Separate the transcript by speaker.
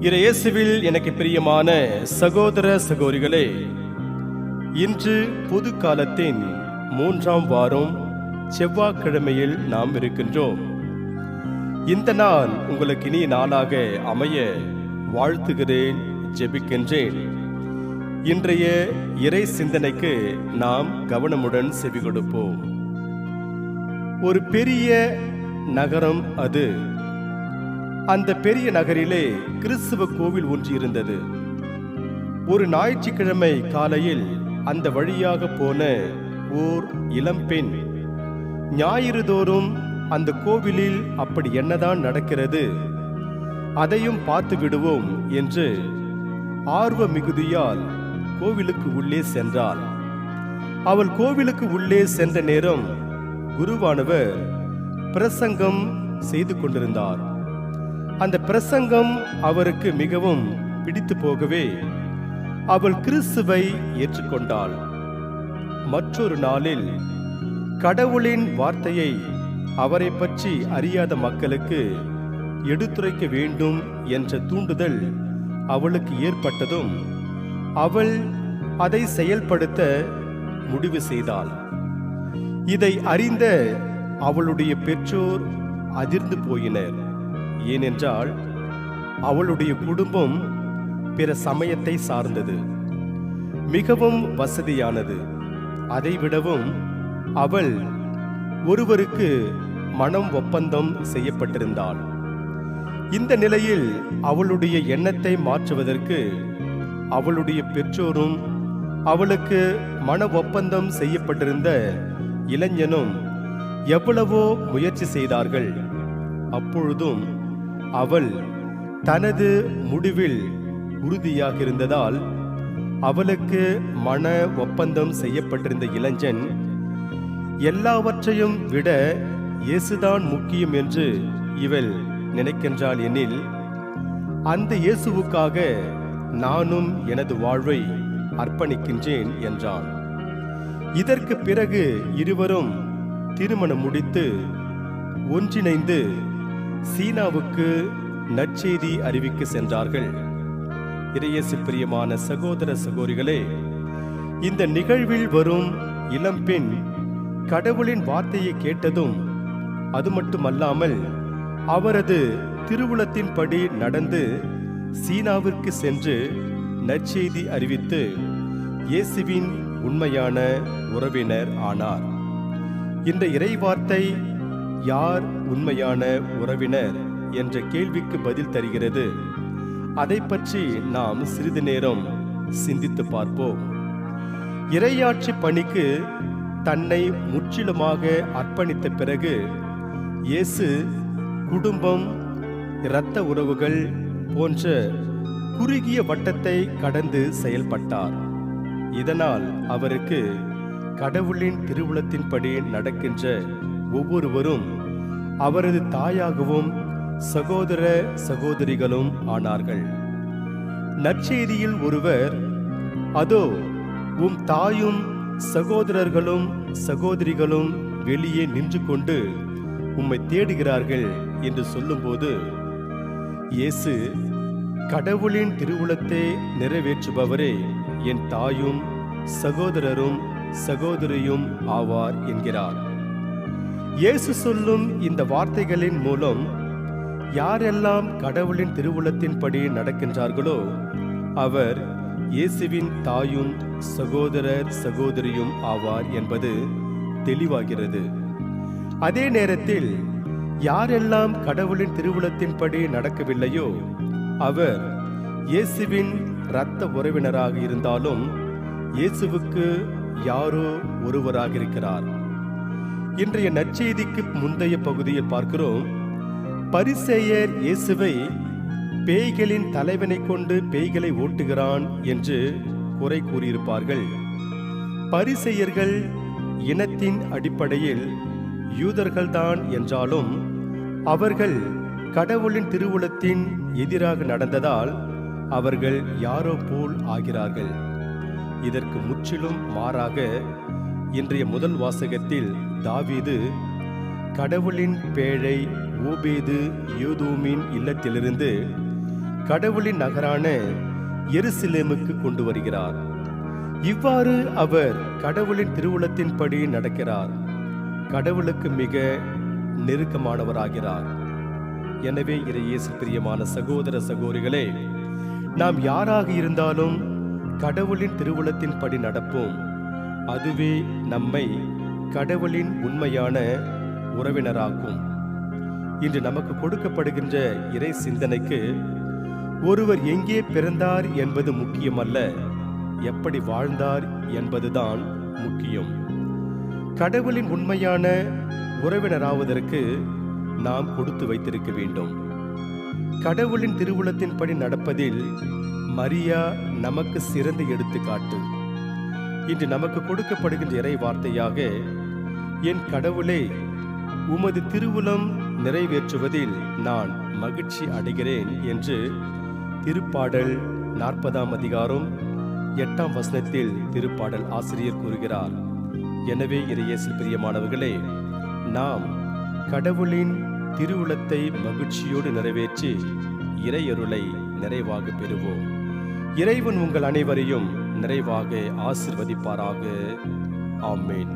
Speaker 1: இயேசுவில் எனக்கு பிரியமான சகோதர சகோதரிகளே, இன்று பொது காலத்தின் 3ஆம் வாரம் செவ்வாய்க்கிழமையில் நாம் இருக்கின்றோம். இந்த நாள் உங்களுக்கு இனிய நாளாக அமைய வாழ்த்துகிறேன், ஜெபிக்கின்றேன். இன்றைய இறை சிந்தனைக்கு நாம் கவனமுடன் செவி கொடுப்போம். ஒரு பெரிய நகரம் அது. அந்த பெரிய நகரிலே கிறிஸ்துவ கோவில் ஒன்று இருந்தது. ஒரு ஞாயிற்றுக்கிழமை காலையில் அந்த வழியாக போன ஓர் இளம்பெண், ஞாயிறு தோறும் அந்த கோவிலில் அப்படி என்னதான் நடக்கிறது, அதையும் பார்த்து விடுவோம் என்று ஆர்வ மிகுதியால் கோவிலுக்கு உள்ளே சென்றாள். அவள் கோவிலுக்கு உள்ளே சென்ற நேரம் குருவானவர் பிரசங்கம் செய்து கொண்டிருந்தார். அந்த பிரசங்கம் அவருக்கு மிகவும் பிடித்து போகவே அவள் கிறிஸ்துவை ஏற்றுக்கொண்டாள். மற்றொரு நாளில் கடவுளின் வார்த்தையை அவரை பற்றி அறியாத மக்களுக்கு எடுத்துரைக்க வேண்டும் என்ற தூண்டுதல் அவளுக்கு ஏற்பட்டதும் அவள் அதை செயல்படுத்த முடிவு செய்தாள். இதை அறிந்த அவளுடைய பெற்றோர் அதிர்ந்து போயினர். ஏனென்றால் அவளுடைய குடும்பம் பிற சமயத்தை சார்ந்தது, மிகவும் வசதியானது. அதைவிடவும் அவள் ஒருவருக்கு மனம் ஒப்பந்தம் செய்யப்பட்டிருந்தாள். இந்த நிலையில் அவளுடைய எண்ணத்தை மாற்றுவதற்கு அவளுடைய பெற்றோரும் அவளுக்கு மன ஒப்பந்தம் செய்யப்பட்டிருந்த இளைஞனும் எவ்வளவோ முயற்சி செய்தார்கள். அப்பொழுதும் அவள் தனது முடிவில் உறுதியாக இருந்ததால் அவளுக்கு மன ஒப்பந்தம் செய்யப்பட்டிருந்த இளைஞன் எல்லாவற்றையும் விட இயேசுதான் முக்கியம் என்று இவள் நினைக்கின்றாள் எனில், அந்த இயேசுவுக்காக நானும் எனது வாழ்வை அர்ப்பணிக்கின்றேன் என்றான். இதற்கு பிறகு இருவரும் திருமணம் முடித்து ஒன்றிணைந்து சீனாவுக்கு நற்செய்தி அறிவிக்க சென்றார்கள். இறையேசு பிரியமான சகோதர சகோதரிகளே, இந்த நிகழ்வில் வரும் இளம்பெண் கடவுளின் வார்த்தையை கேட்டதும் அது மட்டுமல்லாமல் அவரது திருவுளத்தின்படி நடந்து சீனாவிற்கு சென்று நற்செய்தி அறிவித்து இயேசுவின் உண்மையான உறவினர் ஆனார். இந்த இறைவார்த்தை யார் உண்மையான உறவினர் என்ற கேள்விக்கு பதில் தருகிறது. அதை பற்றி நாம் சிறிது நேரம் சிந்தித்து பார்ப்போம். இறையாட்சி பணிக்கு தன்னை முற்றிலுமாக அர்ப்பணித்த பிறகு இயேசு குடும்பம், இரத்த உறவுகள் போன்ற குறுகிய வட்டத்தை கடந்து செயல்பட்டார். இதனால் அவருக்கு கடவுளின் திருவுளத்தின்படி நடக்கின்ற ஒவ்வொருவரும் அவரது தாயாகவும் சகோதர சகோதரிகளும் ஆனார்கள். நற்செய்தியில் ஒருவர், அதோ உம் தாயும் சகோதரர்களும் சகோதரிகளும் வெளியே நின்று கொண்டு உம்மை தேடுகிறார்கள் என்று சொல்லும்போது இயேசு, கடவுளின் திருவுளத்தை நிறைவேற்றுபவரே என் தாயும் சகோதரரும் சகோதரியும் ஆவார் என்கிறார். இயேசு சொல்லும் இந்த வார்த்தைகளின் மூலம் யாரெல்லாம் கடவுளின் திருவுளத்தின்படி நடக்கின்றார்களோ அவர் இயேசுவின் தாயும் சகோதரர் சகோதரியும் ஆவார் என்பது தெளிவாகிறது. அதே நேரத்தில் யாரெல்லாம் கடவுளின் திருவுளத்தின்படி நடக்கவில்லையோ அவர் இயேசுவின் இரத்த உறவினராக இருந்தாலும் இயேசுவுக்கு யாரோ ஒருவராக இருக்கிறார். இன்றைய நற்செய்திக்கு முந்தைய பகுதியில் பார்க்கிறோம், பரிசேயர் இயேசுவை பேய்களின் தலைவனை கொண்டு பேய்களை ஓட்டுகிறான் என்று குறை கூறியிருப்பார்கள். பரிசேயர்கள் இனத்தின் அடிப்படையில் யூதர்கள்தான் என்றாலும் அவர்கள் கடவுளின் திருவுளத்தின் எதிராக நடந்ததால் அவர்கள் யாரோ போல் ஆகிறார்கள். இதற்கு முற்றிலும் மாறாக இன்றைய முதல் வாசகத்தில் தாவீது கடவுளின் பேழை ஓபேது யோதோமின் இல்லத்திலிருந்து கடவுளின் நகரான எருசலேமுக்கு கொண்டு வருகிறார். இவ்வாறு அவர் கடவுளின் திருவுளத்தின்படி நடக்கிறார். கடவுளுக்கு மிக நெருக்கமானவராகிறார். எனவே இறையேசு பிரியமான சகோதர சகோதரிகளே, நாம் யாராக இருந்தாலும் கடவுளின் திருவுளத்தின்படி நடப்போம். அதுவே நம்மை கடவுளின் உண்மையான உறவினராக்கும். இன்று நமக்கு கொடுக்கப்படுகின்ற இறை சிந்தனைக்கு ஒருவர் எங்கே பிறந்தார் என்பது முக்கியமல்ல, எப்படி வாழ்ந்தார் என்பதுதான் முக்கியம். கடவுளின் உண்மையான உறவினராவதற்கு நாம் கொடுத்து வைத்திருக்க வேண்டும். கடவுளின் திருவுளத்தின்படி நடப்பதில் மரியா நமக்கு சிறந்த எடுத்துக்காட்டு. இன்று நமக்கு கொடுக்கப்படுகின்ற இறை வார்த்தையாக, என் கடவுளே, உமது திருவுளம் நிறைவேற்றுவதில் நான் மகிழ்ச்சி அடைகிறேன் என்று திருப்பாடல் 40ஆம் அதிகாரம் 8ஆம் வசனத்தில் திருப்பாடல் ஆசிரியர் கூறுகிறார். எனவே இறையேசு பிரியமானவர்களே, நாம் கடவுளின் திருவுளத்தை மகிழ்ச்சியோடு நிறைவேற்றி இறையருளை நிறைவாக பெறுவோம். இறைவன் உங்கள் அனைவரையும் நிறைவாக ஆசீர்வதிப்பாராக. ஆமென்.